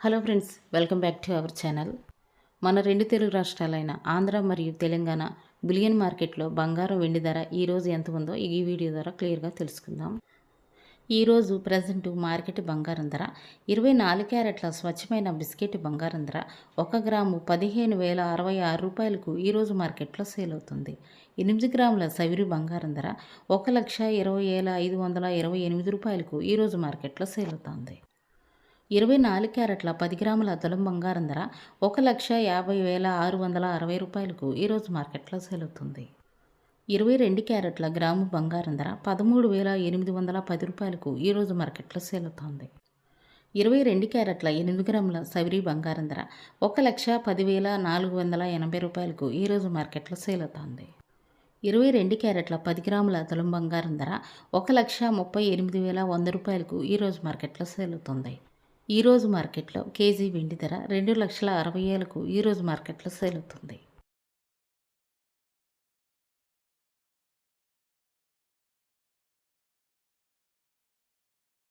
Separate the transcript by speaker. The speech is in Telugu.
Speaker 1: Hello friends, welcome back to our channel. మన రెండు తెలుగు రాష్ట్రాలైన ఆంధ్ర మరియు తెలంగాణ బులియన్ మార్కెట్లో బంగారం వెండి ధర ఈరోజు ఎంత ఉందో ఈ వీడియో ద్వారా క్లియర్గా తెలుసుకుందాం. ఈరోజు ప్రజెంట్ మార్కెట్ బంగారం ధర 24 క్యారెట్ల స్వచ్ఛమైన బిస్కెట్ బంగారం ధర 1 గ్రాము 15,066 రూపాయలకు ఈరోజు మార్కెట్లో సేల్ అవుతుంది. 8 గ్రాముల సవిరి బంగారం ధర 1,20,528 రూపాయలకు ఈరోజు మార్కెట్లో సేల్ అవుతుంది. 24 క్యారెట్ల 10 గ్రాముల తులం బంగారం ధర 1,50,660 రూపాయలకు ఈరోజు మార్కెట్లో సేల్ అవుతుంది. 22 క్యారెట్ల గ్రాము బంగారం ధర 13,810 రూపాయలకు ఈరోజు మార్కెట్లో సేల్ అవుతుంది. 22 క్యారెట్ల 8 గ్రాముల సవిరి బంగారం ధర 1,10,480 రూపాయలకు ఈరోజు మార్కెట్లో సేల్ అవుతుంది. 22 క్యారెట్ల 10 గ్రాముల తులం బంగారం ధర 1,38,100 రూపాయలకు ఈరోజు మార్కెట్లో సేల్ అవుతుంది. ఈరోజు మార్కెట్లో కేజీ వెండి ధర 2,60,60,000కు ఈరోజు మార్కెట్లో సేల్ అవుతుంది.